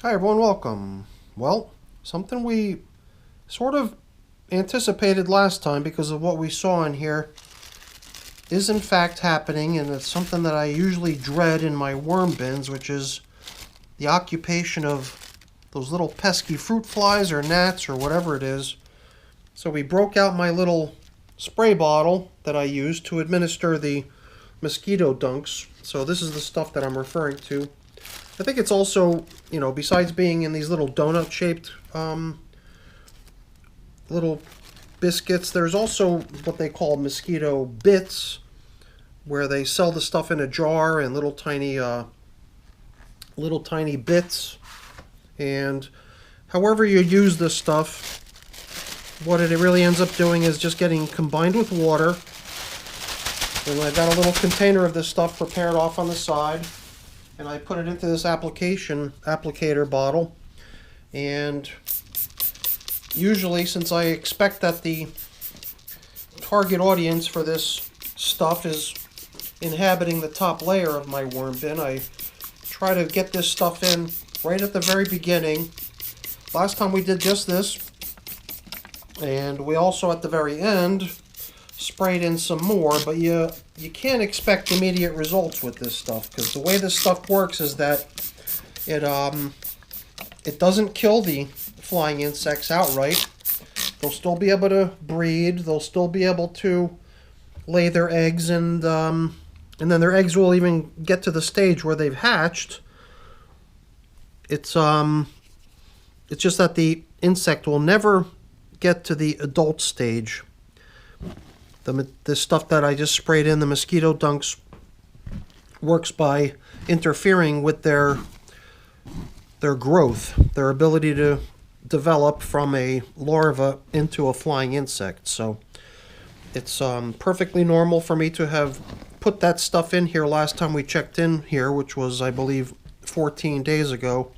Hi everyone, welcome. Well, something we sort of anticipated last time because of what we saw in here is in fact happening, and it's something that I usually dread in my worm bins, which is the occupation of those little pesky fruit flies or gnats or whatever it is. So we broke out my little spray bottle that I use to administer the Mosquito Dunks. So this is the stuff that I'm referring to. I think it's also, besides being in these little donut-shaped little biscuits, there's also what they call mosquito bits, where they sell the stuff in a jar in little tiny bits. And however you use this stuff, what it really ends up doing is just getting combined with water. And I've got a little container of this stuff prepared off on the side, and I put it into this applicator bottle. And usually, since I expect that the target audience for this stuff is inhabiting the top layer of my worm bin, I try to get this stuff in right at the very beginning. Last time we did just this, and we also at the very end sprayed in some more, but you can't expect immediate results with this stuff, because the way this stuff works is that it doesn't kill the flying insects outright. They'll still be able to breed, they'll still be able to lay their eggs, and then their eggs will even get to the stage where they've hatched. It's just that the insect will never get to the adult stage. The stuff that I just sprayed in, the Mosquito Dunks, works by interfering with their growth, their ability to develop from a larva into a flying insect. So it's perfectly normal for me to have put that stuff in here last time we checked in here, which was, I believe, 14 days ago.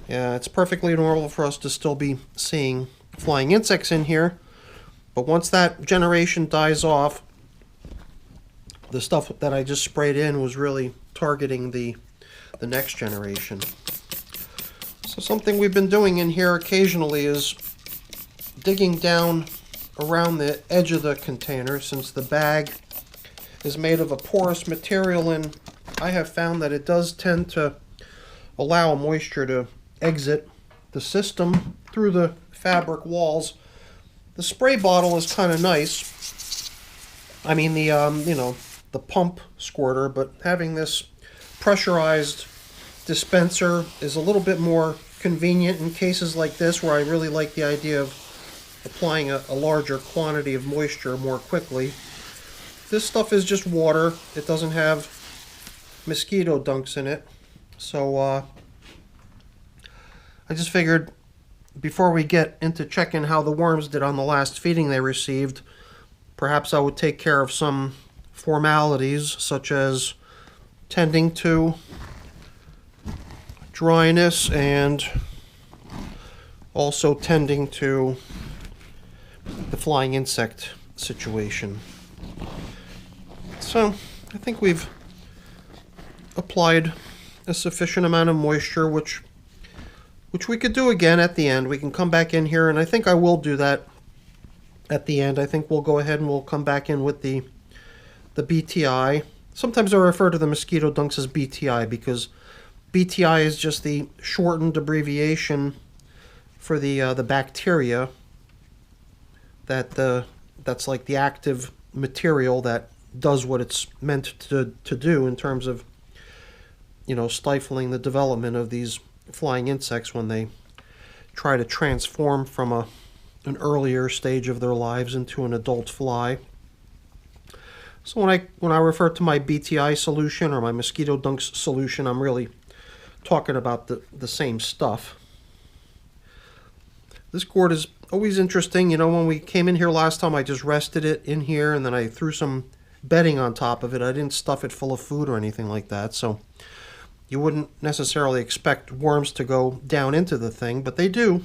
Yeah, it's perfectly normal for us to still be seeing flying insects in here. But once that generation dies off, the stuff that I just sprayed in was really targeting the next generation. So something we've been doing in here occasionally is digging down around the edge of the container, since the bag is made of a porous material, and I have found that it does tend to allow moisture to exit the system through the fabric walls. The spray bottle is kind of nice. I mean, the pump squirter, but having this pressurized dispenser is a little bit more convenient in cases like this, where I really like the idea of applying a larger quantity of moisture more quickly. This stuff is just water. It doesn't have Mosquito Dunks in it. So I just figured, before we get into checking how the worms did on the last feeding they received, perhaps I would take care of some formalities, such as tending to dryness and also tending to the flying insect situation. So I think we've applied a sufficient amount of moisture, which we could do again at the end. We can come back in here, and I think I will do that at the end. I think we'll go ahead and we'll come back in with the BTI. Sometimes I refer to the Mosquito Dunks as BTI because BTI is just the shortened abbreviation for the bacteria that's like the active material that does what it's meant to do in terms of stifling the development of these flying insects when they try to transform from an earlier stage of their lives into an adult fly. So when I refer to my BTI solution or my Mosquito Dunks solution, I'm really talking about the same stuff. This gourd is always interesting. When we came in here last time, I just rested it in here, and then I threw some bedding on top of it. I didn't stuff it full of food or anything like that, so you wouldn't necessarily expect worms to go down into the thing, but they do.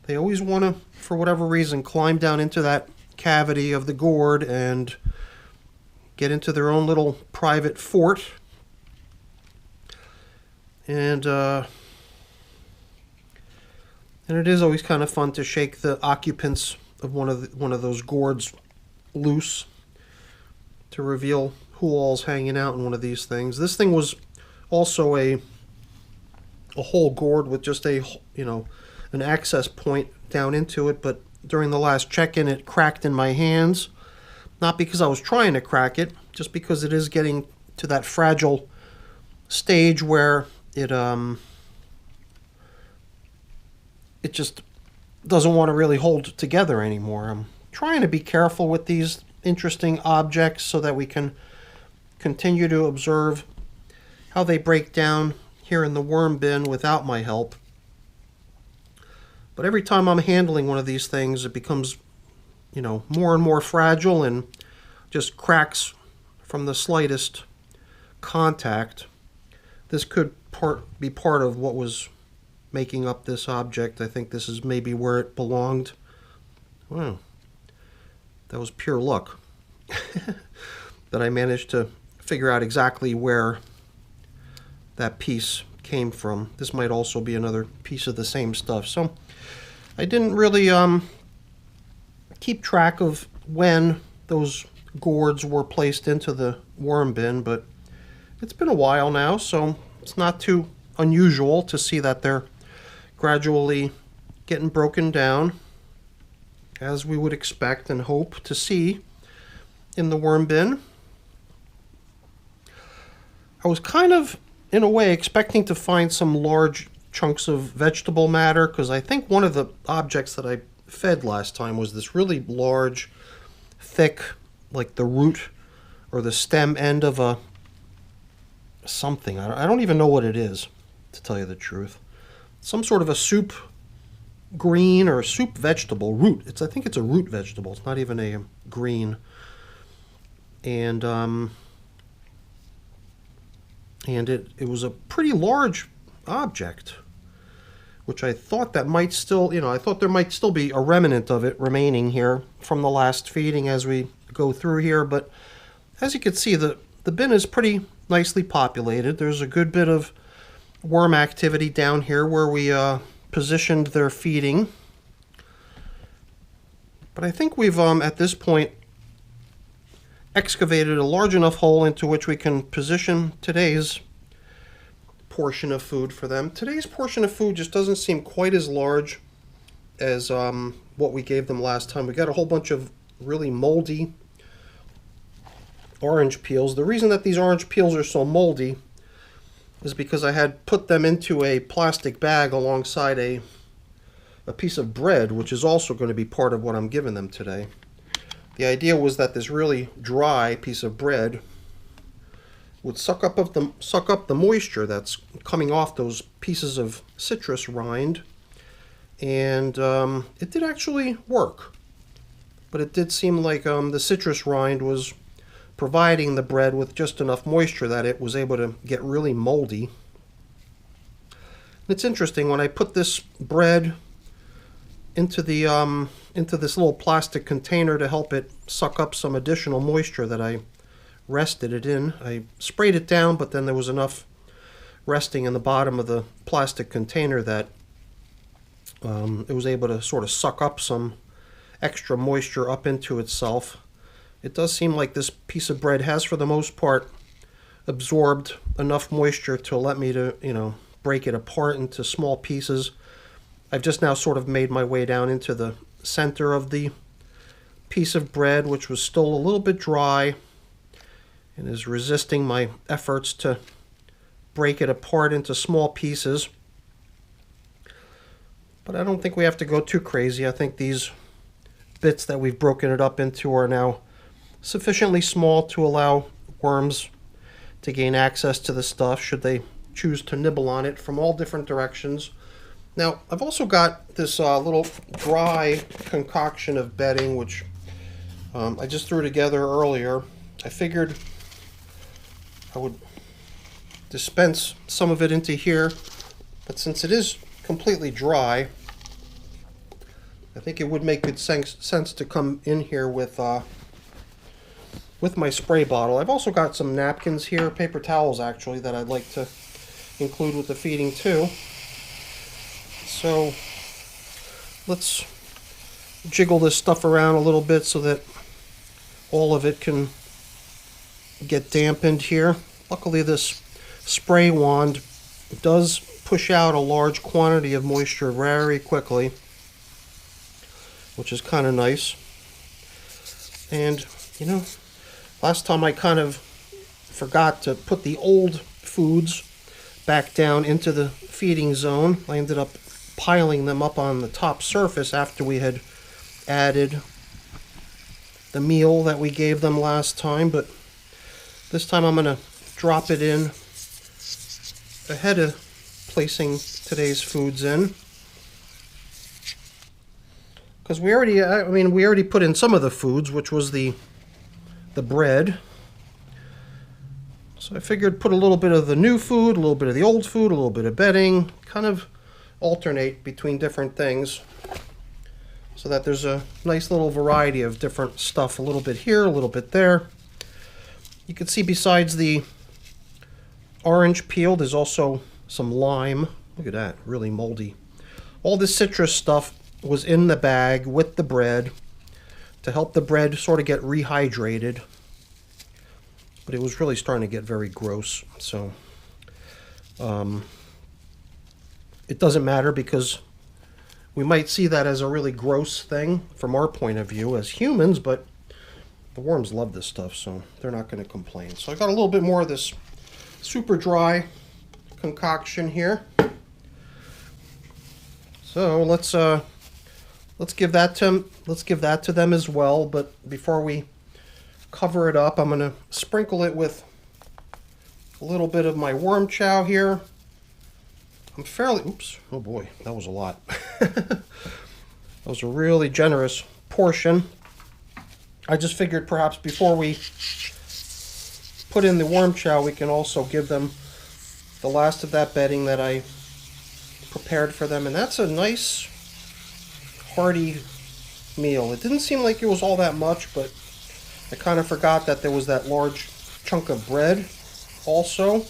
They always want to, for whatever reason, climb down into that cavity of the gourd and get into their own little private fort. And And it is always kind of fun to shake the occupants of one of those gourds loose to reveal who all's hanging out in one of these things. This thing was also a whole gourd with just a, an access point down into it, but during the last check-in it cracked in my hands. Not because I was trying to crack it, just because it is getting to that fragile stage where it just doesn't want to really hold together anymore. I'm trying to be careful with these interesting objects so that we can continue to observe how they break down here in the worm bin without my help. But every time I'm handling one of these things, it becomes, more and more fragile and just cracks from the slightest contact. This could be part of what was making up this object. I think this is maybe where it belonged. Wow, that was pure luck that I managed to figure out exactly where that piece came from. This might also be another piece of the same stuff. So I didn't really keep track of when those gourds were placed into the worm bin, but it's been a while now, so it's not too unusual to see that they're gradually getting broken down, as we would expect and hope to see in the worm bin. I was kind of, in a way, expecting to find some large chunks of vegetable matter, because I think one of the objects that I fed last time was this really large, thick, like the root or the stem end of a something. I don't even know what it is, to tell you the truth. Some sort of a soup green or a soup vegetable root. I think it's a root vegetable. It's not even a green. And it was a pretty large object, which I thought that might still, I thought there might still be a remnant of it remaining here from the last feeding as we go through here. But as you can see, the bin is pretty nicely populated. There's a good bit of worm activity down here where we positioned their feeding. But I think we've, at this point, excavated a large enough hole into which we can position today's portion of food for them. Today's portion of food just doesn't seem quite as large as what we gave them last time. We got a whole bunch of really moldy orange peels. The reason that these orange peels are so moldy is because I had put them into a plastic bag alongside a piece of bread, which is also going to be part of what I'm giving them today. The idea was that this really dry piece of bread would suck up the moisture that's coming off those pieces of citrus rind, and it did actually work. But it did seem like the citrus rind was providing the bread with just enough moisture that it was able to get really moldy. It's interesting, when I put this bread into this little plastic container to help it suck up some additional moisture that I rested it in, I sprayed it down, but then there was enough resting in the bottom of the plastic container that it was able to sort of suck up some extra moisture up into itself. It does seem like this piece of bread has, for the most part, absorbed enough moisture to let me to, break it apart into small pieces. I've just now sort of made my way down into the center of the piece of bread, which was still a little bit dry and is resisting my efforts to break it apart into small pieces. But I don't think we have to go too crazy. I think these bits that we've broken it up into are now sufficiently small to allow worms to gain access to the stuff should they choose to nibble on it from all different directions. Now, I've also got this little dry concoction of bedding, which I just threw together earlier. I figured I would dispense some of it into here, but since it is completely dry, I think it would make good sense to come in here with my spray bottle. I've also got some napkins here, paper towels actually, that I'd like to include with the feeding too. So let's jiggle this stuff around a little bit so that all of it can get dampened here. Luckily this spray wand does push out a large quantity of moisture very quickly, which is kind of nice. And you know, last time I kind of forgot to put the old foods back down into the feeding zone. I ended up piling them up on the top surface after we had added the meal that we gave them last time, but this time I'm going to drop it in ahead of placing today's foods in, because we already put in some of the foods, which was the bread. So I figured put a little bit of the new food, a little bit of the old food, a little bit of bedding, kind of alternate between different things so that there's a nice little variety of different stuff, a little bit here, a little bit there. You can see besides the orange peel, there's also some lime. Look at that, really moldy. All this citrus stuff was in the bag with the bread to help the bread sort of get rehydrated. But it was really starting to get very gross, so it doesn't matter, because we might see that as a really gross thing from our point of view as humans, but the worms love this stuff, so they're not going to complain. So I got a little bit more of this super dry concoction here. So let's give that to them as well. But before we cover it up, I'm going to sprinkle it with a little bit of my worm chow here. I'm fairly, oops, oh boy, that was a lot. That was a really generous portion. I just figured perhaps before we put in the worm chow, we can also give them the last of that bedding that I prepared for them. And that's a nice, hearty meal. It didn't seem like it was all that much, but I kind of forgot that there was that large chunk of bread also.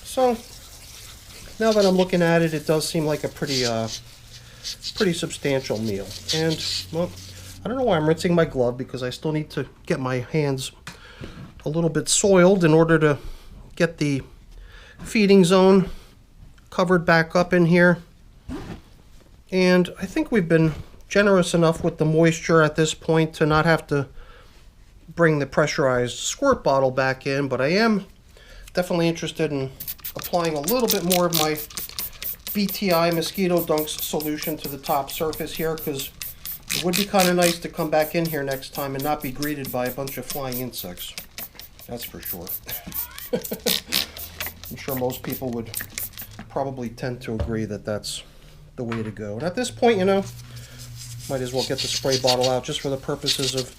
So now that I'm looking at it, it does seem like a pretty substantial meal. And, well, I don't know why I'm rinsing my glove, because I still need to get my hands a little bit soiled in order to get the feeding zone covered back up in here. And I think we've been generous enough with the moisture at this point to not have to bring the pressurized squirt bottle back in, but I am definitely interested in applying a little bit more of my BTI Mosquito Dunks solution to the top surface here, because it would be kind of nice to come back in here next time and not be greeted by a bunch of flying insects. That's for sure. I'm sure most people would probably tend to agree that that's the way to go. And at this point, you know, might as well get the spray bottle out just for the purposes of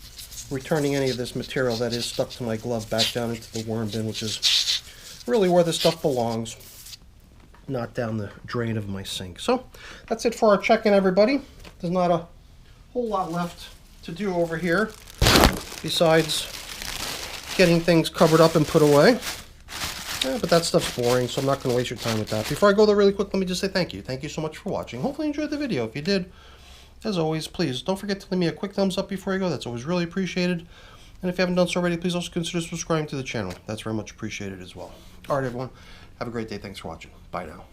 returning any of this material that is stuck to my glove back down into the worm bin, which is really where the stuff belongs, not down the drain of my sink. So that's it for our check-in, everybody. There's not a whole lot left to do over here besides getting things covered up and put away. Yeah, but that stuff's boring, so I'm not going to waste your time with that. Before I go there really quick, let me just say thank you. Thank you so much for watching. Hopefully you enjoyed the video. If you did, as always, please don't forget to leave me a quick thumbs up before you go. That's always really appreciated. And if you haven't done so already, please also consider subscribing to the channel. That's very much appreciated as well. All right, everyone. Have a great day. Thanks for watching. Bye now.